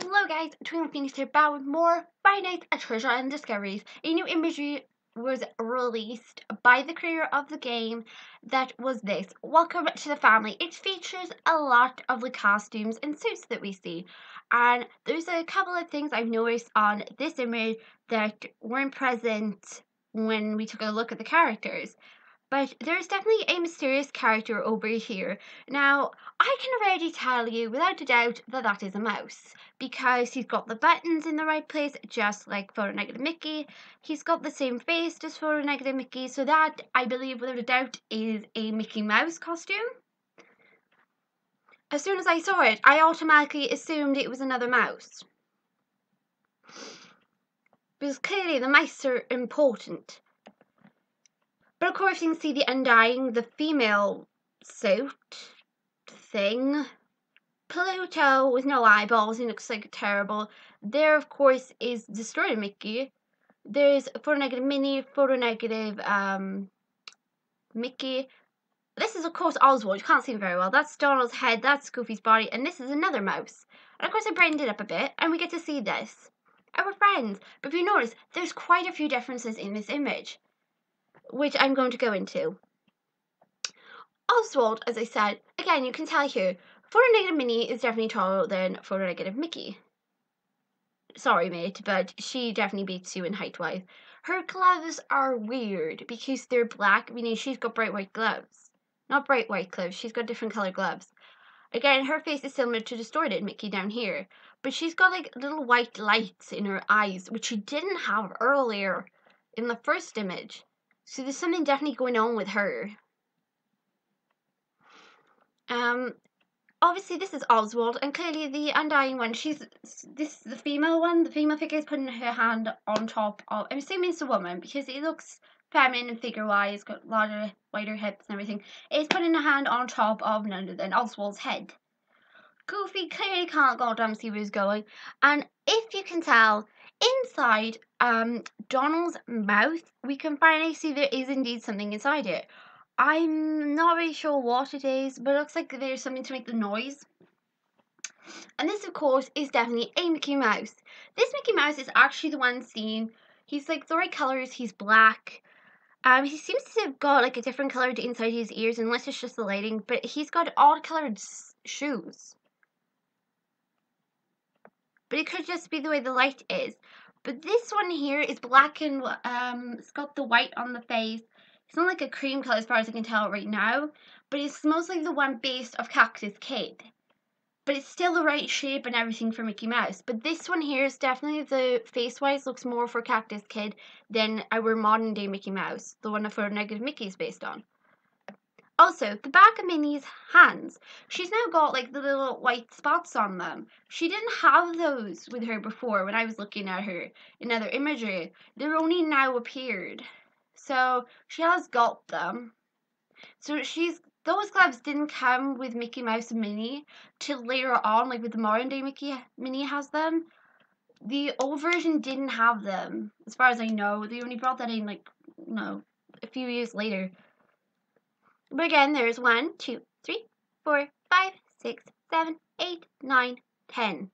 Hello guys, TwinklePhoenix here, back with more FNaTI, a treasure and discoveries. A new imagery was released by the creator of the game that was this. Welcome to the family. It features a lot of the costumes and suits that we see. And there's a couple of things I've noticed on this image that weren't present when we took a look at the characters. But there's definitely a mysterious character over here. Now, I can already tell you without a doubt that that is a mouse, because he's got the buttons in the right place, just like Photonegative Mickey. He's got the same face as Photonegative Mickey, so that, I believe without a doubt, is a Mickey Mouse costume. As soon as I saw it, I automatically assumed it was another mouse. Because clearly the mice are important. But of course you can see the undying, the female suit thing. Pluto with no eyeballs, he looks like terrible. There of course is Destroyer Mickey. There's Photonegative Minnie, Photonegative Mickey. This is of course Oswald, you can't see him very well. That's Donald's head, that's Goofy's body, and this is another mouse. And of course I brightened it up a bit, and we get to see this. And we're friends. But if you notice, there's quite a few differences in this image, which I'm going to go into. Oswald, as I said, again, you can tell here, Photonegative Minnie is definitely taller than Photonegative Mickey. Sorry, mate, but she definitely beats you in height-wise. Her gloves are weird because they're black, meaning she's got bright white gloves. Not bright white gloves, she's got different colored gloves. Again, her face is similar to Distorted Mickey down here, but she's got like little white lights in her eyes, which she didn't have earlier in the first image. So there's something definitely going on with her. Obviously this is Oswald, and clearly the undying one, this is the female one. The female figure is putting her hand on top of, I'm assuming it's a woman because it looks feminine and figure-wise, got a lot of wider hips and everything. It's putting a hand on top of none other than Oswald's head. Goofy clearly can't go down and see where he's going, and if you can tell, inside Donald's mouth, we can finally see there is indeed something inside it. I'm not really sure what it is, but it looks like there's something to make the noise. And this, of course, is definitely a Mickey Mouse. This Mickey Mouse is actually the one seen. He's like the right colors. He's black. He seems to have got like a different color to inside his ears, unless it's just the lighting. But he's got odd colored shoes. But it could just be the way the light is. But this one here is black and it's got the white on the face. It's not like a cream color as far as I can tell right now, but it's mostly the one based of Cactus Kid. But it's still the right shape and everything for Mickey Mouse. But this one here is definitely, the face-wise, looks more for Cactus Kid than our modern day Mickey Mouse, the one that Photonegative Mickey is based on. Also, the back of Minnie's hands, she's now got like the little white spots on them. She didn't have those with her before when I was looking at her in other imagery. They're only now appeared. So she has got them. So those gloves didn't come with Mickey Mouse and Minnie till later on, like with the modern day Minnie has them. The old version didn't have them, as far as I know. They only brought that in like, a few years later. But again, there's 1, 2, 3, 4, 5, 6, 7, 8, 9, 10.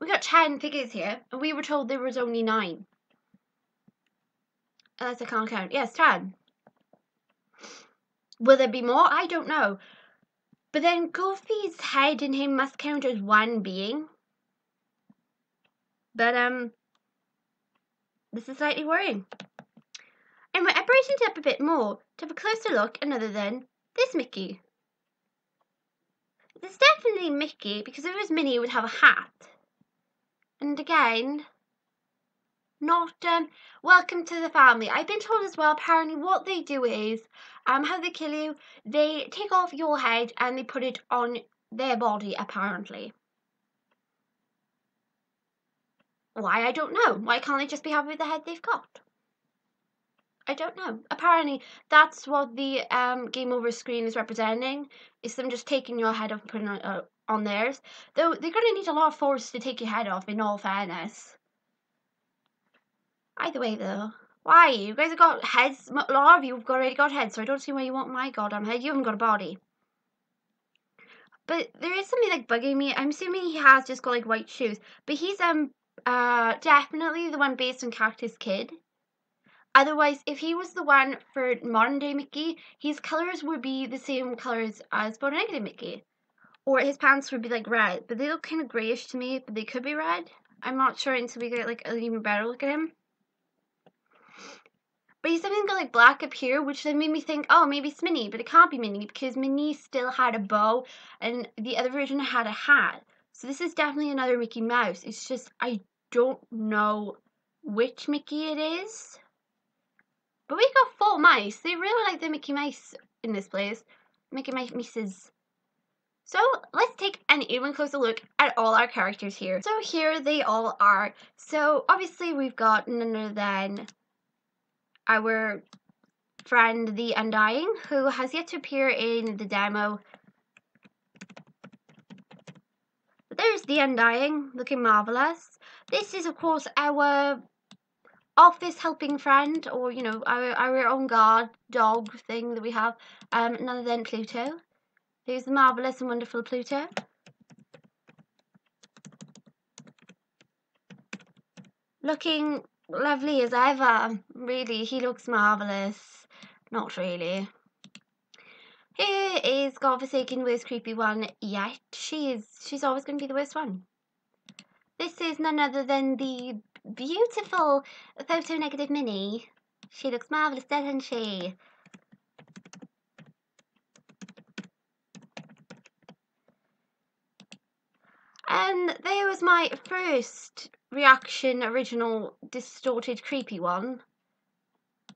We got 10 figures here, and we were told there was only 9. Unless I can't count. Yes, 10. Will there be more? I don't know. But then Goofy's head in him must count as one being. But, this is slightly worrying. Anyway, I brightened it up a bit more to have a closer look, and other than this Mickey. It's definitely Mickey, because if it was Minnie, it would have a hat. And again, not welcome to the family. I've been told as well, apparently what they do is, how they kill you, they take off your head and they put it on their body, apparently. Why, I don't know. Why can't they just be happy with the head they've got? I don't know. Apparently, that's what the game over screen is representing, is them just taking your head off and putting it on theirs. Though, they're going to need a lot of force to take your head off, in all fairness. Either way, though. Why? You guys have got heads. A lot of you have already got heads, so I don't see why you want my goddamn head. You haven't got a body. But there is something like bugging me. I'm assuming he has just got like white shoes. But he's definitely the one based on Cactus Kid. Otherwise, if he was the one for modern day Mickey, his colours would be the same colours as Photo Negative Mickey. Or his pants would be like red. But they look kind of greyish to me, but they could be red. I'm not sure until we get like an even better look at him. But he's even got like black up here, which then made me think, oh, maybe it's Minnie, but it can't be Minnie because Minnie still had a bow and the other version had a hat. So this is definitely another Mickey Mouse. It's just, I don't know which Mickey it is. But we got full mice. They really like the Mickey Mouse in this place. Mickey Mice. So let's take an even closer look at all our characters here. So here they all are. So obviously we've got none other than our friend the Undying, who has yet to appear in the demo. But there's the Undying, looking marvelous. This is of course our office helping friend, or you know, our own guard dog thing that we have, none other than Pluto. There's the marvelous and wonderful Pluto. Looking lovely as ever. Really, he looks marvelous. Not really. Here is Godforsaken, worst creepy one yet. She's always going to be the worst one. This is none other than the beautiful Photo Negative Minnie. She looks marvellous, doesn't she? And there was my first reaction, original, distorted, creepy one.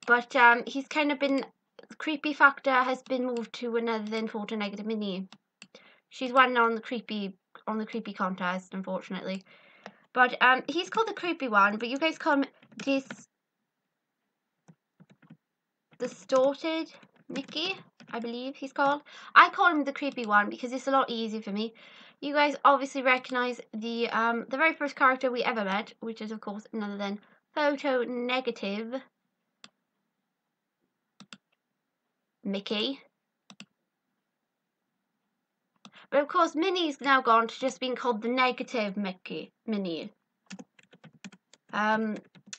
But he's kind of been, the creepy factor has been moved to another than Photo Negative Minnie. She's won on the creepy contest, unfortunately. But he's called the creepy one, but you guys call him Distorted Mickey, I believe he's called. I call him the creepy one because it's a lot easier for me. You guys obviously recognize the very first character we ever met, which is of course none other than Photo Negative Mickey. But of course Minnie's now gone to just being called the Negative Minnie.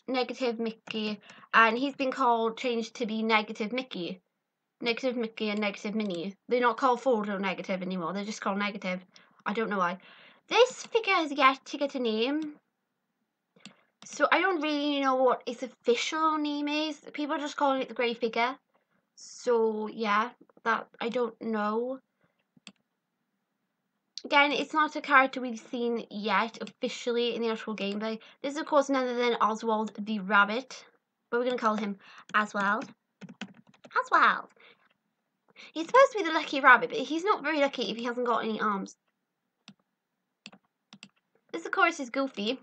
Negative Mickey, and he's been changed to be Negative Mickey. Negative Mickey and Negative Minnie. They're not called Photo Negative anymore, they're just called Negative. I don't know why. This figure has yet to get a name, so I don't really know what its official name is. People are just calling it the grey figure. So yeah, that I don't know. Again, it's not a character we've seen yet officially in the actual gameplay. This is of course none other than Oswald the Rabbit, but we're going to call him Oswald. Oswald! He's supposed to be the lucky rabbit, but he's not very lucky if he hasn't got any arms. This of course is Goofy.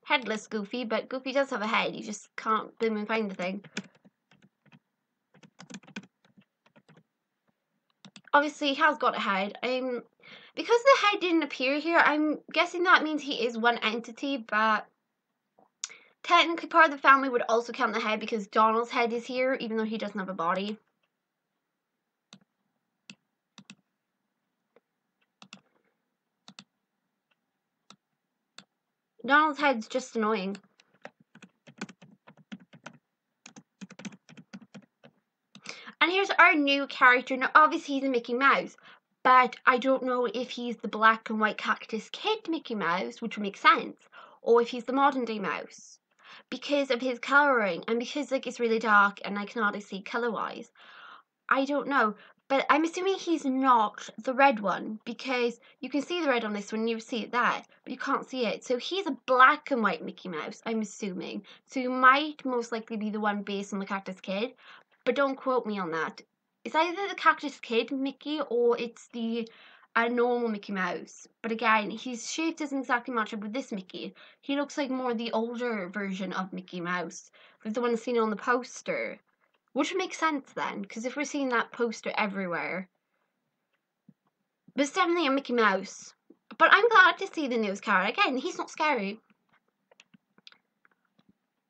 Headless Goofy, but Goofy does have a head, you just can't boom and find the thing. Obviously he has got a head. Because the head didn't appear here, I'm guessing that means he is one entity, but technically part of the family would also count the head because Donald's head is here, even though he doesn't have a body. Donald's head's just annoying. And here's our new character. Now obviously he's a Mickey Mouse, but I don't know if he's the black and white Cactus Kid Mickey Mouse, which would make sense, or if he's the modern day mouse. Because of his colouring, and because like it's really dark and I cannot see colour wise. I don't know. But I'm assuming he's not the red one, because you can see the red on this one, you see it there, but you can't see it. So he's a black and white Mickey Mouse, I'm assuming. So you might most likely be the one based on the Cactus Kid, but don't quote me on that. It's either the Cactus Kid Mickey or it's the normal Mickey Mouse. But again, his shape doesn't exactly match up with this Mickey. He looks like more the older version of Mickey Mouse, like the one seen on the poster. Which makes sense then, because if we're seeing that poster everywhere. But it's definitely a Mickey Mouse. But I'm glad to see the newest character. Again, he's not scary.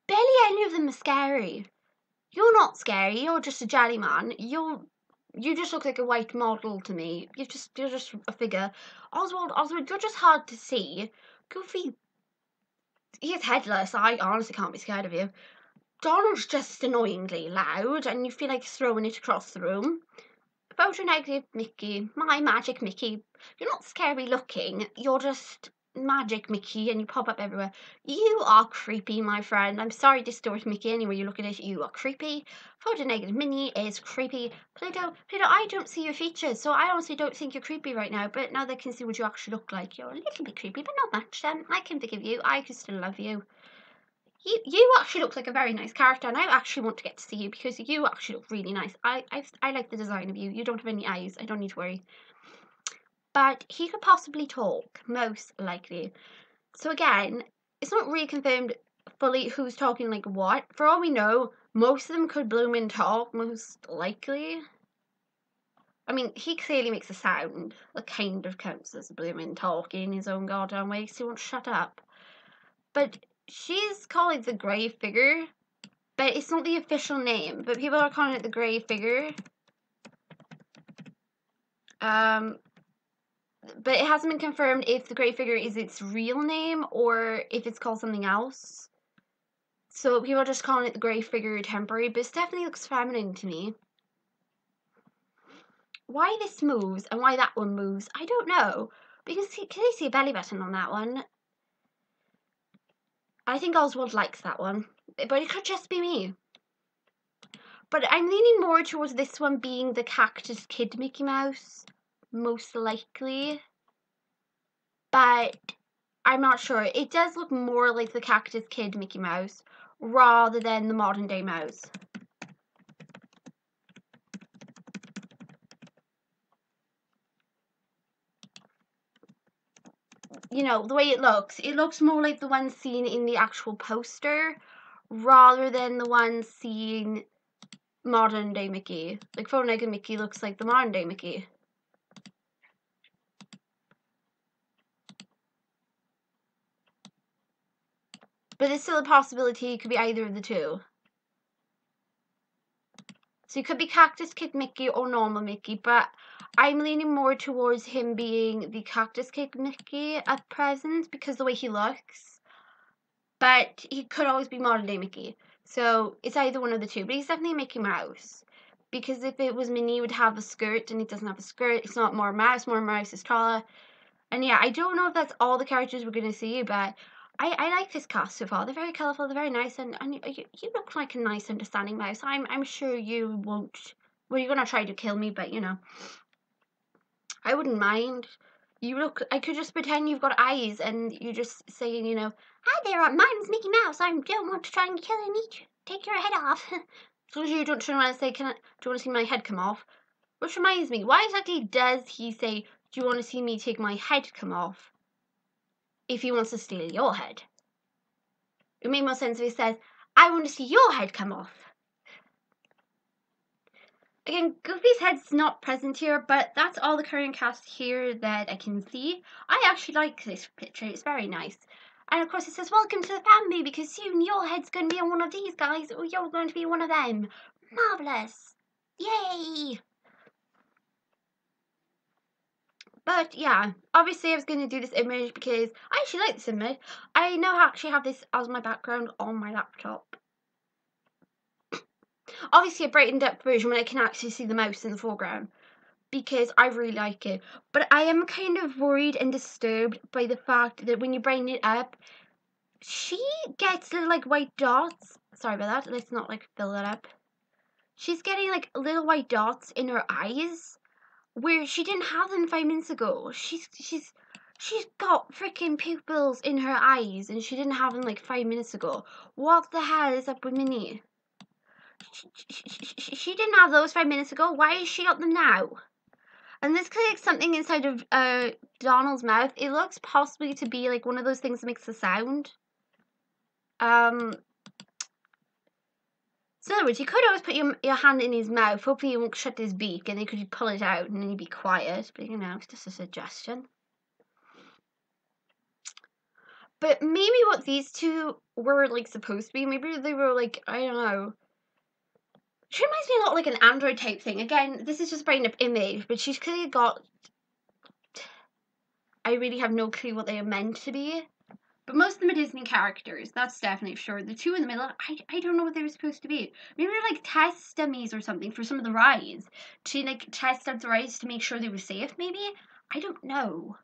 Barely any of them are scary. You're not scary, you're just a jelly man. You're You just look like a white model to me. You're just a figure. Oswald, you're just hard to see. Goofy, he's headless. I honestly can't be scared of you. Donald's just annoyingly loud, and you feel like throwing it across the room. Photo negative Mickey, my magic Mickey. You're not scary looking. You're just magic Mickey, and you pop up everywhere. You are creepy, my friend. I'm sorry, distort Mickey. Anyway, you look at it, you are creepy. Photo negative Minnie is creepy. Pluto, I don't see your features, so I honestly don't think you're creepy right now. But now they can see what you actually look like. You're a little bit creepy, but not much. I can forgive you. I can still love you. You actually look like a very nice character, and I actually want to get to see you because you actually look really nice. I like the design of you. You don't have any eyes. I don't need to worry. But he could possibly talk, most likely. So again, it's not really confirmed fully who's talking like what. For all we know, most of them could bloom and talk, most likely. I mean, he clearly makes a sound that kind of counts as blooming talking in his own goddamn way, so he won't shut up. But she's called it the Grey Figure, but it's not the official name, but people are calling it the Grey Figure. But it hasn't been confirmed if the Grey Figure is its real name or if it's called something else. So people are just calling it the Grey Figure temporary, but it definitely looks feminine to me. Why this moves and why that one moves, I don't know. Because can you see a belly button on that one? I think Oswald likes that one, but it could just be me. But I'm leaning more towards this one being the Cactus Kid Mickey Mouse, most likely. But I'm not sure. It does look more like the Cactus Kid Mickey Mouse rather than the modern day mouse. You know, the way it looks more like the one seen in the actual poster rather than the one seen modern day Mickey. Like Photo Negative Mickey looks like the modern day Mickey. But there's still a possibility it could be either of the two. So it could be Cactus Kid Mickey or normal Mickey, but I'm leaning more towards him being the Cactus Kid Mickey at present because the way he looks. But he could always be modern day Mickey. So it's either one of the two, but he's definitely Mickey Mouse. Because if it was Minnie, he would have a skirt, and he doesn't have a skirt. It's not more Mouse is taller. And yeah, I don't know if that's all the characters we're going to see, but I like this cast so far. They're very colourful, they're very nice, and you look like a nice, understanding mouse. I'm sure you won't. Well, you're going to try to kill me, but you know, I wouldn't mind. I could just pretend you've got eyes, and you just saying, you know, hi there, my name's Mickey Mouse. I don't want to try and kill and eat you. Take your head off. As long as you don't turn around and say, do you want to see my head come off? Which reminds me, why exactly does he say, do you want to see me take my head come off? If he wants to steal your head. It would make more sense if he says, I want to see your head come off. Again, Goofy's head's not present here, but that's all the current cast here that I can see. I actually like this picture, it's very nice. And of course it says, welcome to the family, because soon your head's going to be on one of these guys, or you're going to be one of them. Marvellous. Yay! But yeah, obviously I was going to do this image because I actually like this image. I now actually have this as my background on my laptop. Obviously a brightened up version when I can actually see the mouse in the foreground because I really like it. But I am kind of worried and disturbed by the fact that when you brighten it up, she gets little like white dots. Sorry about that, let's not like fill that up. She's getting like little white dots in her eyes where she didn't have them 5 minutes ago. She's got freaking pupils in her eyes and she didn't have them like 5 minutes ago. What the hell is up with Minnie? She didn't have those 5 minutes ago. Why has she got them now? And this looks like something inside of Donald's mouth. It looks possibly to be like one of those things that makes a sound. So in other words, you could always put your hand in his mouth. Hopefully he won't shut his beak and then could pull it out and then he'd be quiet. But you know, it's just a suggestion. But maybe what these two were like supposed to be, maybe they were like, I don't know. She reminds me a lot like an android type thing. Again, this is just bringing up image, but she's clearly got, I really have no clue what they are meant to be. But most of them are Disney characters, that's definitely for sure. The two in the middle, I don't know what they were supposed to be. Maybe they're like test dummies or something for some of the rides. To like test out the rides to make sure they were safe, maybe? I don't know.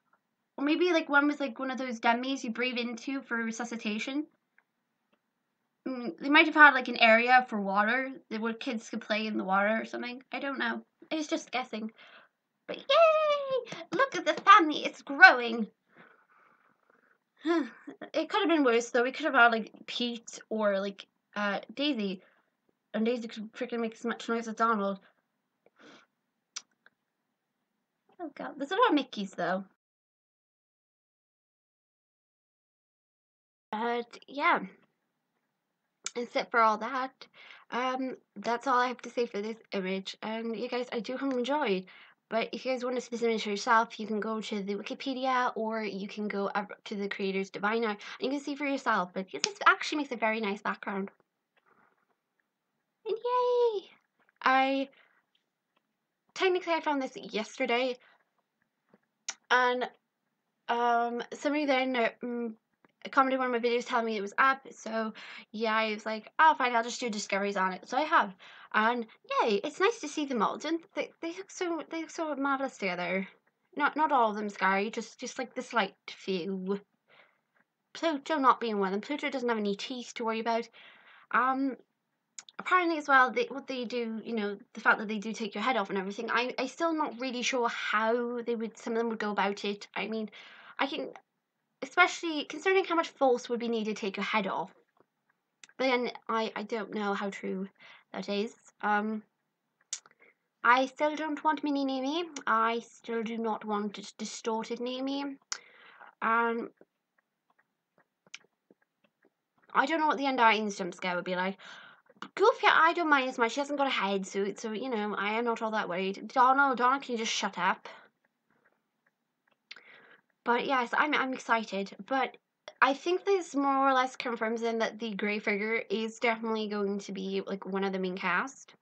Or maybe like one was like one of those dummies you breathe into for resuscitation. They might have had like an area for water where kids could play in the water or something. I don't know. I was just guessing. But yay! Look at the family, it's growing. It could have been worse though. We could have had like Pete or like Daisy, and Daisy could freaking make as much noise as Donald. Oh god, there's a lot of Mickeys though. But yeah, except for all that, that's all I have to say for this image. And you guys, I do hope you enjoyed. But if you guys want to see this image for yourself, you can go to the Wikipedia or you can go up to the creator's Devianart and you can see for yourself. But this actually makes a very nice background. And yay! I found this yesterday, and somebody then commented on one of my videos telling me it was up. So yeah, I was like, oh fine, I'll just do discoveries on it. So I have, and yay! It's nice to see them all. They look so marvelous together. Not all of them scary, just like the slight few. Pluto not being one of them. Pluto doesn't have any teeth to worry about. Apparently as well, what they do, you know, the fact that they do take your head off and everything, I still not really sure how some of them would go about it. I mean, I can, especially considering how much force would be needed to take your head off. But then I don't know how true that is. I still don't want mini Nami. I still do not want distorted Nami. I don't know what the Undying's jump scare would be like. Goofy, I don't mind as much. She hasn't got a head, so you know, I am not all that worried. Donald, can you just shut up? But yes, I'm excited. But I think this more or less confirms then that the grey figure is definitely going to be like one of the main cast.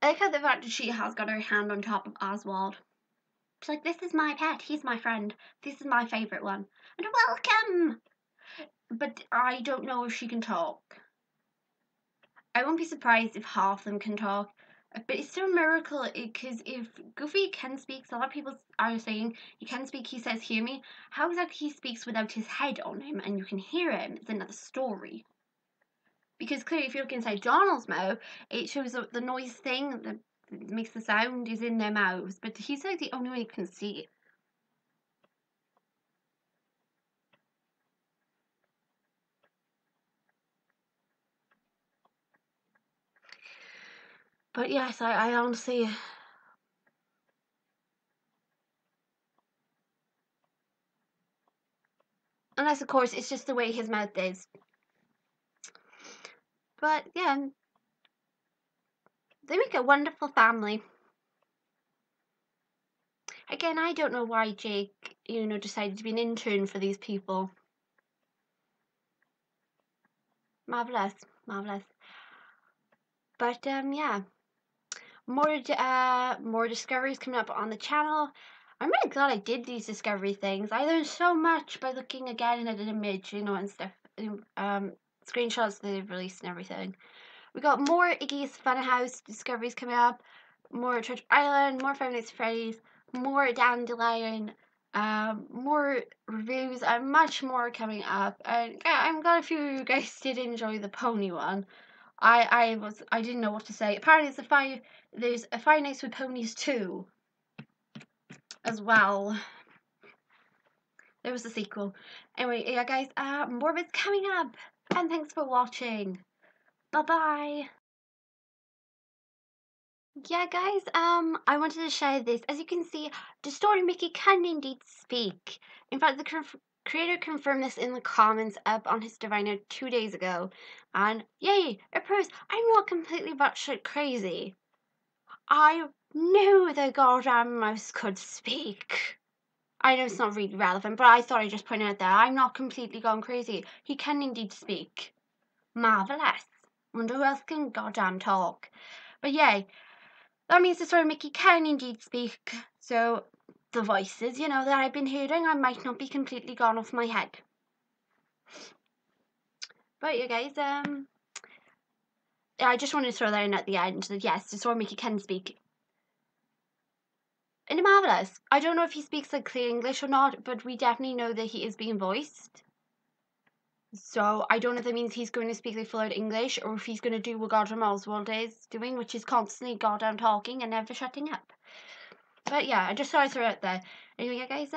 I like how the fact that she has got her hand on top of Oswald. She's like, this is my pet. He's my friend. This is my favourite one. And welcome. But I don't know if she can talk. I won't be surprised if half of them can talk, but it's still a miracle because if Goofy can speak, so a lot of people are saying he can speak, he says hear me. How exactly he speaks without his head on him and you can hear him is another story. Because clearly if you look inside Donald's mouth, it shows the noise thing that makes the sound is in their mouths, but he's like the only one you can see. But yes, I honestly... Unless, of course, it's just the way his mouth is. But, yeah. They make a wonderful family. Again, I don't know why Jake, you know, decided to be an intern for these people. Marvelous, marvelous. But, yeah. More discoveries coming up on the channel. I'm really glad I did these discovery things. I learned so much by looking again at an image, you know, and stuff. Screenshots they've released and everything. We got more Iggy's Funhouse discoveries coming up. More Treasure Island, more Five Nights at Freddy's, more Dandelion, more reviews, and much more coming up. And yeah, I'm glad a few of you guys did enjoy the pony one. I didn't know what to say. Apparently there's a Five Nights with Ponies 2 as well. There was a sequel. Anyway, yeah guys, more bits coming up. And thanks for watching. Bye bye. Yeah guys, I wanted to share this. As you can see, Distorted Mickey can indeed speak. In fact, the creator confirmed this in the comments up on his Devianart 2 days ago. And yay, it proves I'm not completely batshit crazy. I knew the goddamn mouse could speak. I know it's not really relevant, but I thought I'd just point out that I'm not completely gone crazy. He can indeed speak. Marvelous. Wonder who else can goddamn talk. But yeah, that means the story Mickey can indeed speak. So the voices, that I've been hearing, I might not be completely gone off my head. But yeah, guys, I just wanted to throw that in at the end that yes, the story Mickey can speak. And marvelous. I don't know if he speaks like clear English or not, but we definitely know that he is being voiced. So I don't know if that means he's going to speak like full out English or if he's going to do what Goddamn Oswald is doing, which is constantly goddamn talking and never shutting up. But yeah, I just thought I'd throw it out there. Anyway, guys,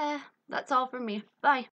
that's all from me. Bye.